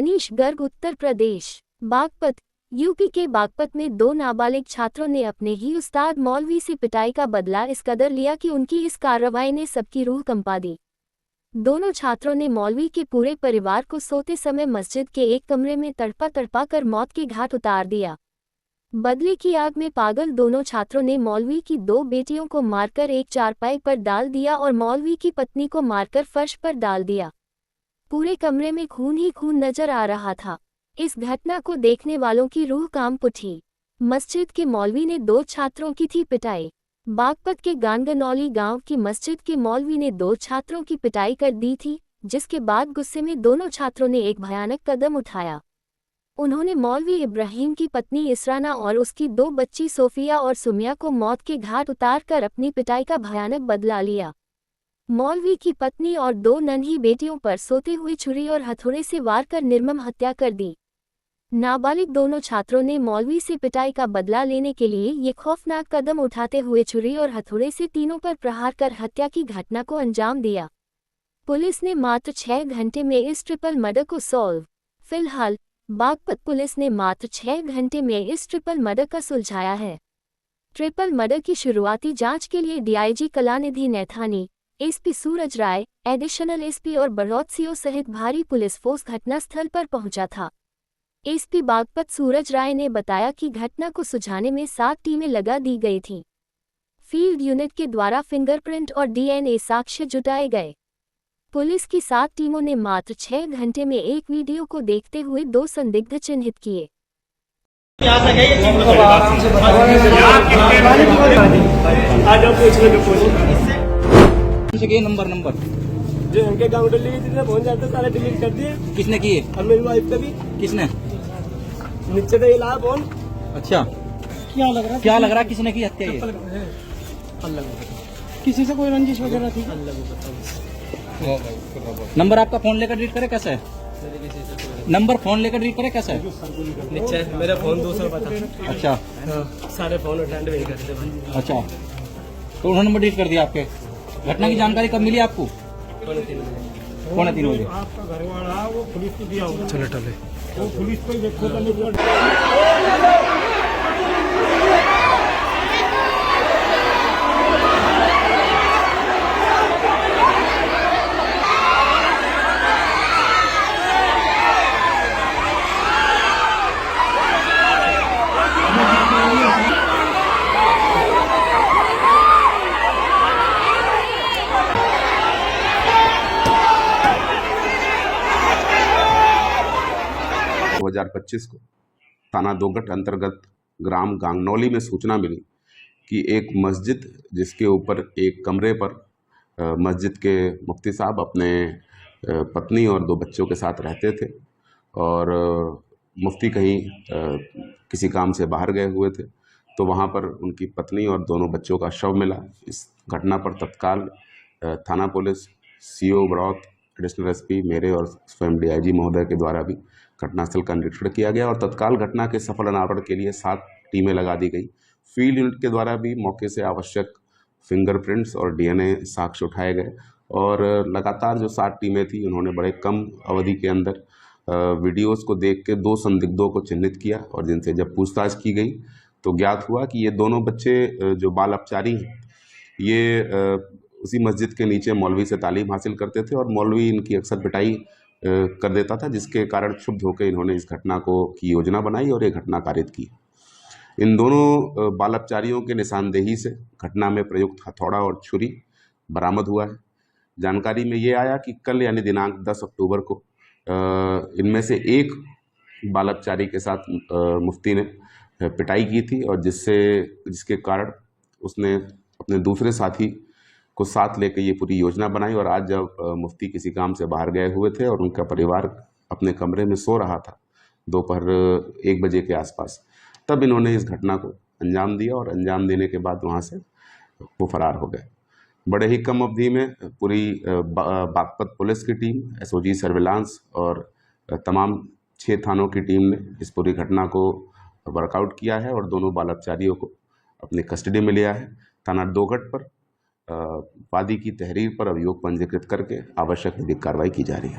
Manish Garg Uttar Pradesh. Baghpat UP के बागपत में दो नाबालिग छात्रों ने अपने ही उस्ताद मौलवी से पिटाई का बदला इस कदर लिया कि उनकी इस कार्रवाई ने सबकी रूह कंपा दी। दोनों छात्रों ने मौलवी के पूरे परिवार को सोते समय मस्जिद के एक कमरे में तड़पा तड़पा कर मौत के घाट उतार दिया। बदले की आग में पागल दोनों छात्रों ने मौलवी की दो बेटियों को मारकर एक चारपाई पर डाल दिया और मौलवी की पत्नी को मारकर फर्श पर डाल दिया। पूरे कमरे में खून ही खून नजर आ रहा था। इस घटना को देखने वालों की रूह कांप उठी। मस्जिद के मौलवी ने दो छात्रों की थी पिटाई। बागपत के गानगनौली गांव की मस्जिद के मौलवी ने दो छात्रों की पिटाई कर दी थी, जिसके बाद गुस्से में दोनों छात्रों ने एक भयानक कदम उठाया। उन्होंने मौलवी इब्राहिम की पत्नी इसराना और उसकी दो बच्ची सोफिया और सुमिया को मौत के घाट उतार कर अपनी पिटाई का भयानक बदला लिया। मौलवी की पत्नी और दो नन्ही बेटियों पर सोते हुए छुरी और हथौड़े से वार कर निर्मम हत्या कर दी। नाबालिग दोनों छात्रों ने मौलवी से पिटाई का बदला लेने के लिए ये खौफनाक कदम उठाते हुए छुरी और हथौड़े से तीनों पर प्रहार कर हत्या की घटना को अंजाम दिया। पुलिस ने मात्र 6 घंटे में इस ट्रिपल मर्डर को सॉल्व। फिलहाल बागपत पुलिस ने मात्र 6 घंटे में इस ट्रिपल मर्डर का सुलझाया है। ट्रिपल मर्डर की शुरुआती जांच के लिए डीआईजी कलानिधि नैथानी, एसपी सूरज राय, एडिशनल एसपी और बड़ौत सीओ सहित भारी पुलिस फोर्स घटनास्थल पर पहुंचा था। एसपी बागपत सूरज राय ने बताया कि घटना को सुलझाने में 7 टीमें लगा दी गई थीं। फील्ड यूनिट के द्वारा फिंगरप्रिंट और डीएनए साक्ष्य जुटाए गए। पुलिस की 7 टीमों ने मात्र 6 घंटे में एक वीडियो को देखते हुए 2 संदिग्ध चिन्हित किए। नंबर जो उनके गाँव दिल्ली जितने पहुंच जाते सारे डिलीट कर दिए। किसने किए? और मेरी वाइफ का भी। किसने? नीचे तो इला फोन। अच्छा, क्या लग रहा किसने की हत्या? ये किसी से कोई रंजिश वगैरह थी? नंबर आपका फोन लेकर डिलीट करे कैसे है? नंबर फोन लेकर डिलीट करे कैसे है? नीचे मेरा फोन दूसरा पता। अच्छा, सारे फोन अटेंड नहीं करते भाई। अच्छा, तो उन्होंने नंबर डिलीट कर दिया आपके। घटना की जानकारी कब मिली आपको? 3:45 बजे। आपका घर वाला वो पुलिस को दिया होगा। चलो टले वो पुलिस को देखो। दो 2025 को थाना दोगट अंतर्गत ग्राम गांगनौली में सूचना मिली कि एक मस्जिद जिसके ऊपर एक कमरे पर मस्जिद के मुफ्ती साहब अपने पत्नी और 2 बच्चों के साथ रहते थे और मुफ्ती कहीं किसी काम से बाहर गए हुए थे, तो वहाँ पर उनकी पत्नी और दोनों बच्चों का शव मिला। इस घटना पर तत्काल थाना police, CO Baraut, additional SP मेरे और स्वयं डीआईजी महोदय के द्वारा भी घटनास्थल का निरीक्षण किया गया और तत्काल घटना के सफल अनावरण के लिए 7 टीमें लगा दी गई। फील्ड यूनिट के द्वारा भी मौके से आवश्यक फिंगरप्रिंट्स और डीएनए साक्ष्य उठाए गए और लगातार जो 7 टीमें थी उन्होंने बड़े कम अवधि के अंदर वीडियोस को देख के 2 संदिग्धों को चिन्हित किया और जिनसे जब पूछताछ की गई तो ज्ञात हुआ कि ये दोनों बच्चे जो बाल अपचारी हैं, ये उसी मस्जिद के नीचे मौलवी से तालीम हासिल करते थे और मौलवी इनकी अक्सर पिटाई कर देता था, जिसके कारण क्षुब्ध होकर इन्होंने इस घटना की योजना बनाई और ये घटना कारित की। इन दोनों बाल अपचारियों के निशानदेही से घटना में प्रयुक्त हथौड़ा और छुरी बरामद हुआ है। जानकारी में ये आया कि कल यानी दिनांक 10 अक्टूबर को इनमें से एक बाल अपचारी के साथ मुफ्ती ने पिटाई की थी और जिसके कारण उसने अपने दूसरे साथी को साथ लेकर ये पूरी योजना बनाई और आज जब मुफ्ती किसी काम से बाहर गए हुए थे और उनका परिवार अपने कमरे में सो रहा था दोपहर 1 बजे के आसपास, तब इन्होंने इस घटना को अंजाम दिया और अंजाम देने के बाद वहाँ से वो फरार हो गए। बड़े ही कम अवधि में पूरी बागपत पुलिस की टीम, एसओजी सर्विलांस और तमाम 6 थानों की टीम ने इस पूरी घटना को वर्कआउट किया है और दोनों बाल अपचारियों को अपनी कस्टडी में लिया है। थाना दोगट पर वादी की तहरीर पर अभियोग पंजीकृत करके आवश्यक विधिक कार्रवाई की जा रही है।